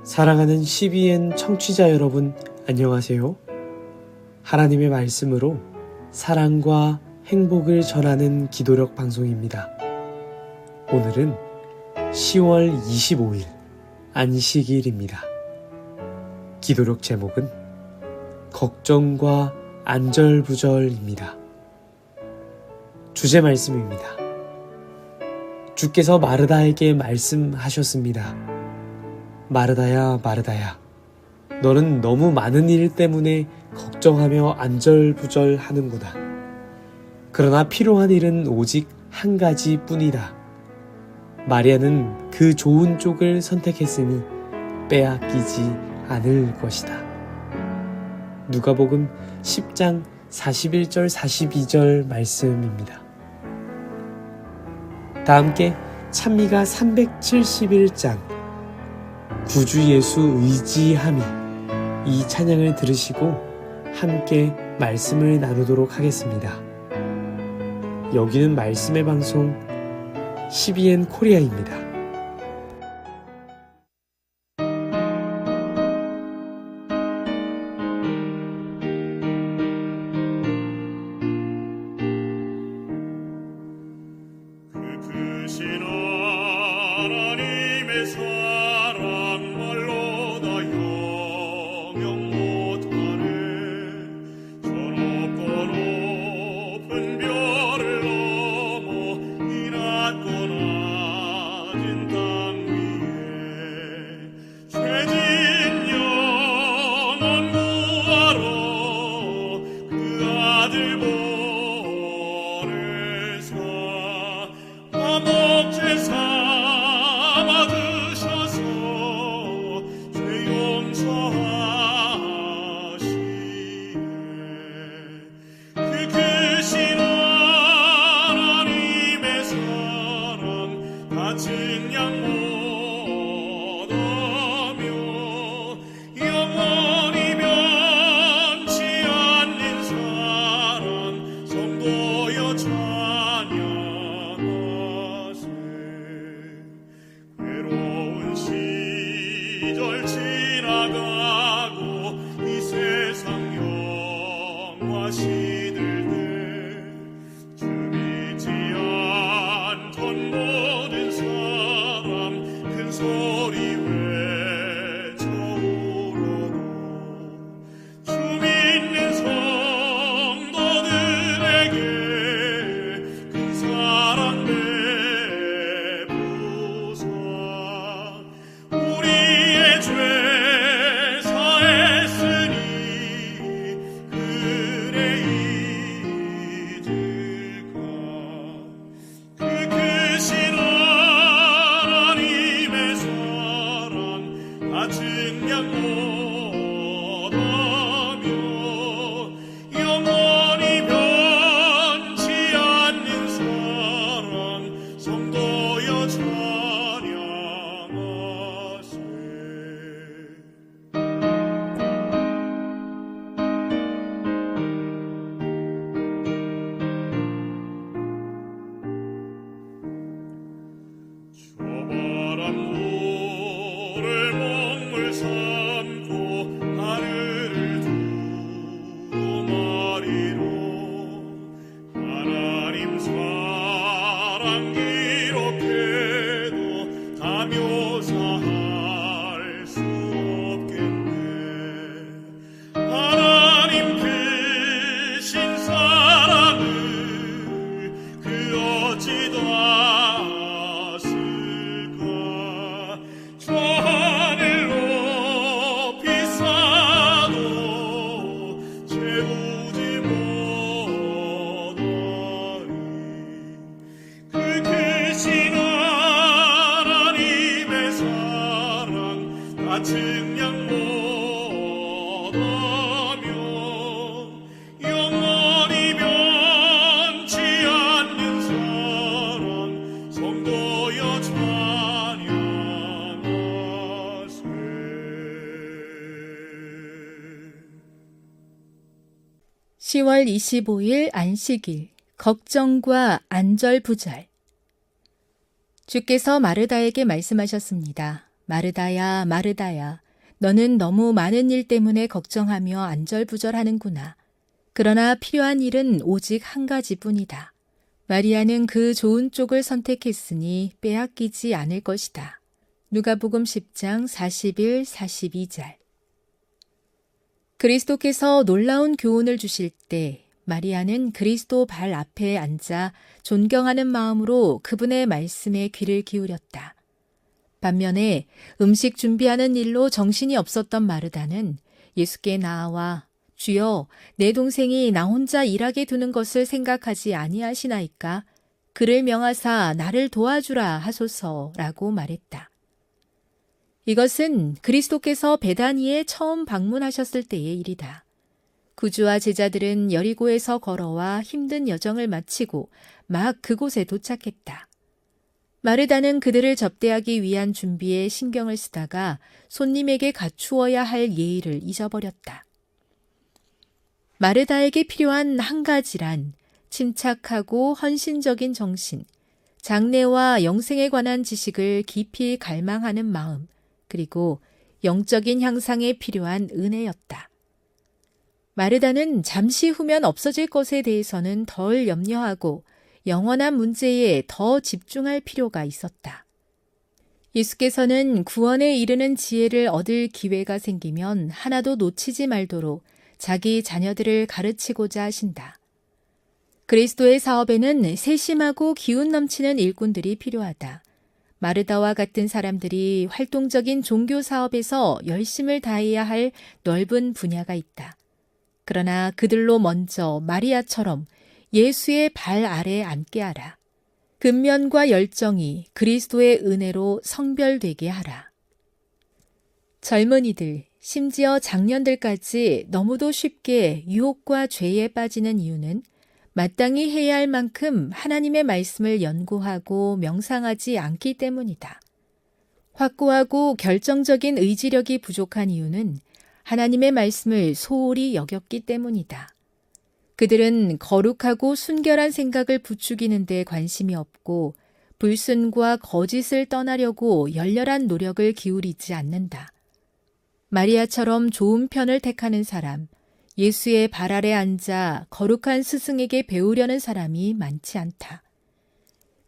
사랑하는 CBN 청취자 여러분, 안녕하세요. 하나님의 말씀으로 사랑과 행복을 전하는 기도력 방송입니다. 오늘은 10월 25일 안식일입니다. 기도력 제목은 걱정과 안절부절입니다. 주제 말씀입니다. 주께서 마르다에게 말씀하셨습니다. 마르다야, 마르다야, 너는 너무 많은 일 때문에 걱정하며 안절부절하는구나. 그러나 필요한 일은 오직 한 가지뿐이다. 마리아는 그 좋은 쪽을 선택했으니 빼앗기지 않을 것이다. 누가복음 10장 41절 42절 말씀입니다. 다 함께 찬미가 371장 구주 예수 의지함이 이 찬양을 들으시고 함께 말씀을 나누도록 하겠습니다. 여기는 말씀의 방송 CBN 코리아입니다. 성도여 찬양하세. 10월 25일 안식일, 걱정과 안절부절. 주께서 마르다에게 말씀하셨습니다. 마르다야, 마르다야, 너는 너무 많은 일 때문에 걱정하며 안절부절하는구나. 그러나 필요한 일은 오직 한 가지뿐이다. 마리아는 그 좋은 쪽을 선택했으니 빼앗기지 않을 것이다. 누가복음 10장 41, 42절. 그리스도께서 놀라운 교훈을 주실 때 마리아는 그리스도 발 앞에 앉아 존경하는 마음으로 그분의 말씀에 귀를 기울였다. 반면에 음식 준비하는 일로 정신이 없었던 마르다는 예수께 나아와 주여, 내 동생이 나 혼자 일하게 두는 것을 생각하지 아니하시나이까? 그를 명하사 나를 도와주라 하소서라고 말했다. 이것은 그리스도께서 베다니에 처음 방문하셨을 때의 일이다. 구주와 제자들은 여리고에서 걸어와 힘든 여정을 마치고 막 그곳에 도착했다. 마르다는 그들을 접대하기 위한 준비에 신경을 쓰다가 손님에게 갖추어야 할 예의를 잊어버렸다. 마르다에게 필요한 한 가지란 침착하고 헌신적인 정신, 장래와 영생에 관한 지식을 깊이 갈망하는 마음, 그리고 영적인 향상에 필요한 은혜였다. 마르다는 잠시 후면 없어질 것에 대해서는 덜 염려하고 영원한 문제에 더 집중할 필요가 있었다. 예수께서는 구원에 이르는 지혜를 얻을 기회가 생기면 하나도 놓치지 말도록 자기 자녀들을 가르치고자 하신다. 그리스도의 사업에는 세심하고 기운 넘치는 일꾼들이 필요하다. 마르다와 같은 사람들이 활동적인 종교 사업에서 열심을 다해야 할 넓은 분야가 있다. 그러나 그들로 먼저 마리아처럼 예수의 발 아래 앉게 하라. 근면과 열정이 그리스도의 은혜로 성별되게 하라. 젊은이들, 심지어 장년들까지 너무도 쉽게 유혹과 죄에 빠지는 이유는 마땅히 해야 할 만큼 하나님의 말씀을 연구하고 명상하지 않기 때문이다. 확고하고 결정적인 의지력이 부족한 이유는 하나님의 말씀을 소홀히 여겼기 때문이다. 그들은 거룩하고 순결한 생각을 부추기는 데 관심이 없고 불순과 거짓을 떠나려고 열렬한 노력을 기울이지 않는다. 마리아처럼 좋은 편을 택하는 사람, 예수의 발 아래 앉아 거룩한 스승에게 배우려는 사람이 많지 않다.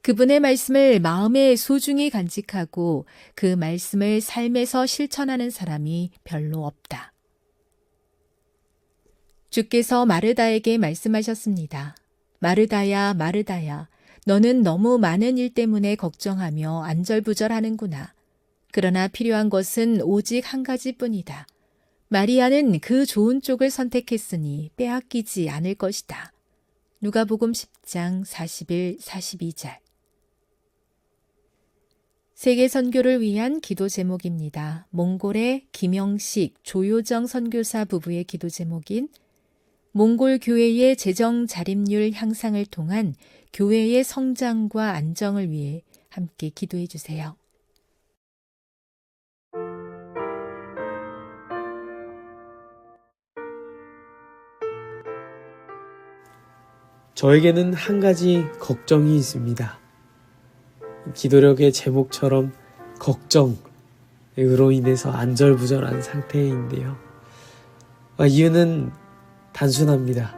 그분의 말씀을 마음에 소중히 간직하고 그 말씀을 삶에서 실천하는 사람이 별로 없다. 주께서 마르다에게 말씀하셨습니다. 마르다야, 마르다야, 너는 너무 많은 일 때문에 걱정하며 안절부절하는구나. 그러나 필요한 것은 오직 한 가지뿐이다. 마리아는 그 좋은 쪽을 선택했으니 빼앗기지 않을 것이다. 누가복음 10장 41, 42절. 세계 선교를 위한 기도 제목입니다. 몽골의 김영식, 조효정 선교사 부부의 기도 제목인 몽골 교회의 재정 자립률 향상을 통한 교회의 성장과 안정을 위해 함께 기도해 주세요. 저에게는 한 가지 걱정이 있습니다. 기도력의 제목처럼 걱정으로 인해서 안절부절한 상태인데요. 이유는 단순합니다.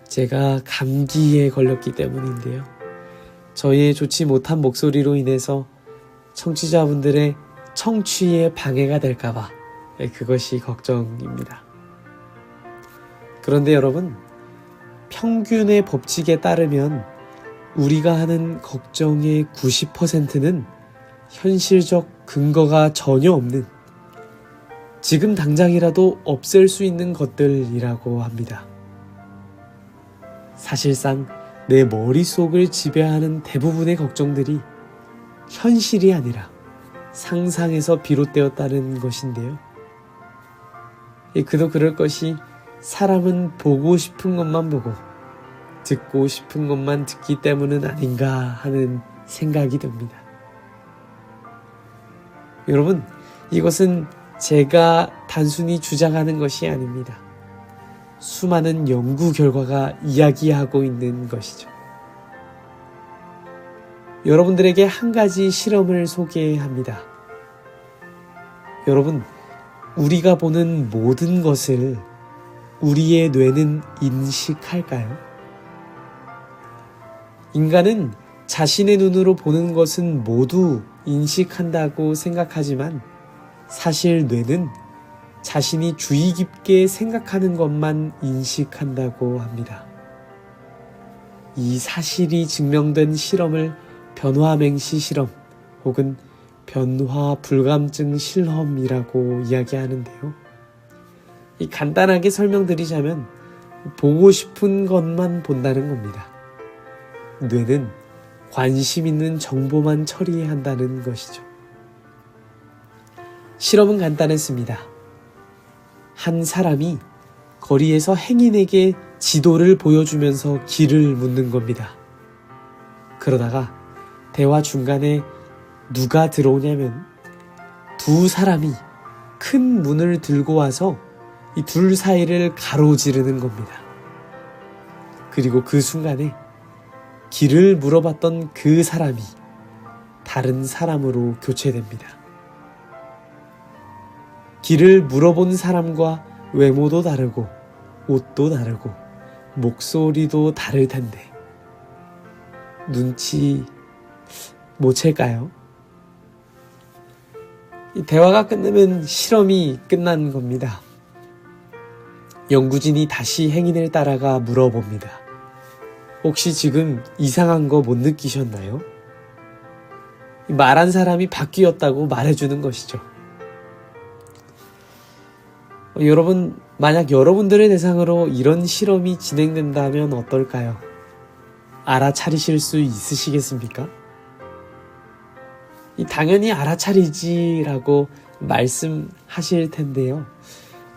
제가 감기에 걸렸기 때문인데요. 저희의 좋지 못한 목소리로 인해서 청취자분들의 청취에 방해가 될까봐 그것이 걱정입니다. 그런데 여러분, 평균의 법칙에 따르면 우리가 하는 걱정의 90%는 현실적 근거가 전혀 없는, 지금 당장이라도 없앨 수 있는 것들이라고 합니다. 사실상 내 머릿속을 지배하는 대부분의 걱정들이 현실이 아니라 상상에서 비롯되었다는 것인데요. 그도 그럴 것이 사람은 보고 싶은 것만 보고 듣고 싶은 것만 듣기 때문은 아닌가 하는 생각이 듭니다. 여러분, 이것은 제가 단순히 주장하는 것이 아닙니다. 수많은 연구 결과가 이야기하고 있는 것이죠. 여러분들에게 한 가지 실험을 소개합니다. 여러분, 우리가 보는 모든 것을 우리의 뇌는 인식할까요? 인간은 자신의 눈으로 보는 것은 모두 인식한다고 생각하지만 사실 뇌는 자신이 주의 깊게 생각하는 것만 인식한다고 합니다. 이 사실이 증명된 실험을 변화맹시 실험 혹은 변화불감증 실험이라고 이야기하는데요. 간단하게 설명드리자면 보고 싶은 것만 본다는 겁니다. 뇌는 관심 있는 정보만 처리한다는 것이죠. 실험은 간단했습니다. 한 사람이 거리에서 행인에게 지도를 보여주면서 길을 묻는 겁니다. 그러다가 대화 중간에 누가 들어오냐면 두 사람이 큰 문을 들고 와서 이 둘 사이를 가로지르는 겁니다. 그리고 그 순간에 길을 물어봤던 그 사람이 다른 사람으로 교체됩니다. 길을 물어본 사람과 외모도 다르고 옷도 다르고 목소리도 다를 텐데 눈치 못 챌까요? 이 대화가 끝나면 실험이 끝난 겁니다. 연구진이 다시 행인을 따라가 물어봅니다. 혹시 지금 이상한 거 못 느끼셨나요? 말한 사람이 바뀌었다고 말해주는 것이죠. 여러분, 만약 여러분들의 대상으로 이런 실험이 진행된다면 어떨까요? 알아차리실 수 있으시겠습니까? 당연히 알아차리지라고 말씀하실 텐데요.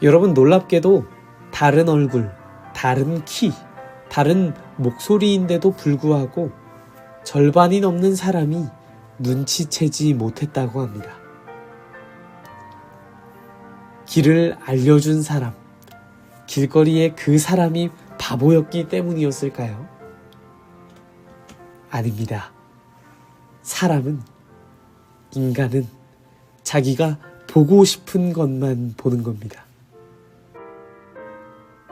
여러분, 놀랍게도 다른 얼굴, 다른 키, 다른 목소리인데도 불구하고 절반이 넘는 사람이 눈치채지 못했다고 합니다. 길을 알려준 사람, 길거리에 그 사람이 바보였기 때문이었을까요? 아닙니다. 인간은 자기가 보고 싶은 것만 보는 겁니다.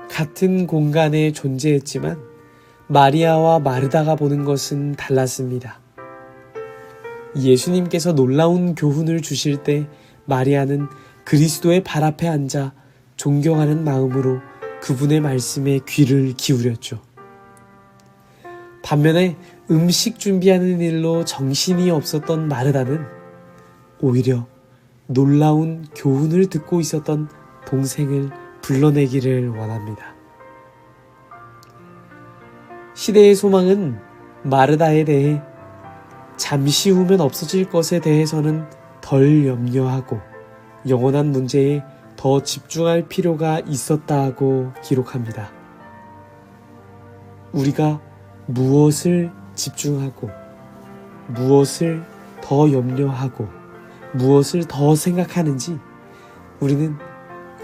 같은 공간에 존재했지만 마리아와 마르다가 보는 것은 달랐습니다. 예수님께서 놀라운 교훈을 주실 때 마리아는 그리스도의 발 앞에 앉아 존경하는 마음으로 그분의 말씀에 귀를 기울였죠. 반면에 음식 준비하는 일로 정신이 없었던 마르다는 오히려 놀라운 교훈을 듣고 있었던 동생을 불러내기를 원합니다. 시대의 소망은 마르다에 대해 잠시 후면 없어질 것에 대해서는 덜 염려하고 영원한 문제에 더 집중할 필요가 있었다고 기록합니다. 우리가 무엇을 집중하고 무엇을 더 염려하고 무엇을 더 생각하는지 우리는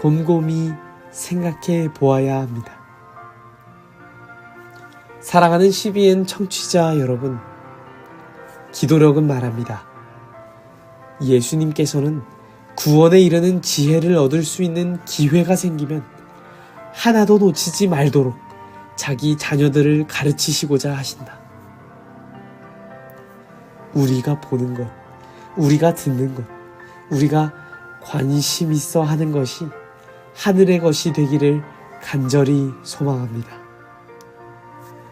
곰곰이 생각해 보아야 합니다. 사랑하는 CBN 청취자 여러분, 기도력은 말합니다. 예수님께서는 구원에 이르는 지혜를 얻을 수 있는 기회가 생기면 하나도 놓치지 말도록 자기 자녀들을 가르치시고자 하신다. 우리가 보는 것, 우리가 듣는 것, 우리가 관심 있어 하는 것이 하늘의 것이 되기를 간절히 소망합니다.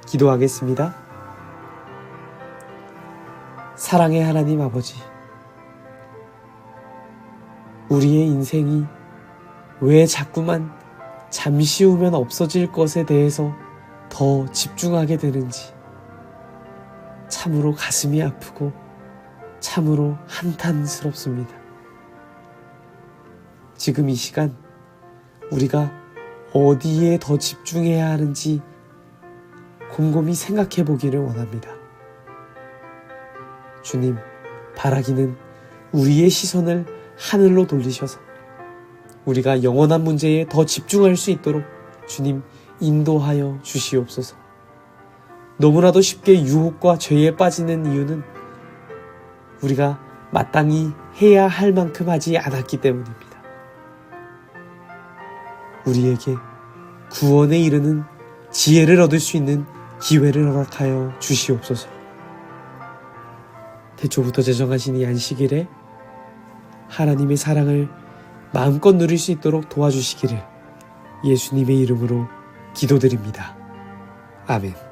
기도하겠습니다. 사랑의 하나님 아버지, 우리의 인생이 왜 자꾸만 잠시 후면 없어질 것에 대해서 더 집중하게 되는지 참으로 가슴이 아프고 참으로 한탄스럽습니다. 지금 이 시간 우리가 어디에 더 집중해야 하는지 곰곰이 생각해 보기를 원합니다. 주님, 바라기는 우리의 시선을 하늘로 돌리셔서 우리가 영원한 문제에 더 집중할 수 있도록 주님 인도하여 주시옵소서. 너무나도 쉽게 유혹과 죄에 빠지는 이유는 우리가 마땅히 해야 할 만큼 하지 않았기 때문입니다. 우리에게 구원에 이르는 지혜를 얻을 수 있는 기회를 허락하여 주시옵소서. 태초부터 제정하신 이 안식일에 하나님의 사랑을 마음껏 누릴 수 있도록 도와주시기를 예수님의 이름으로 기도드립니다. 아멘.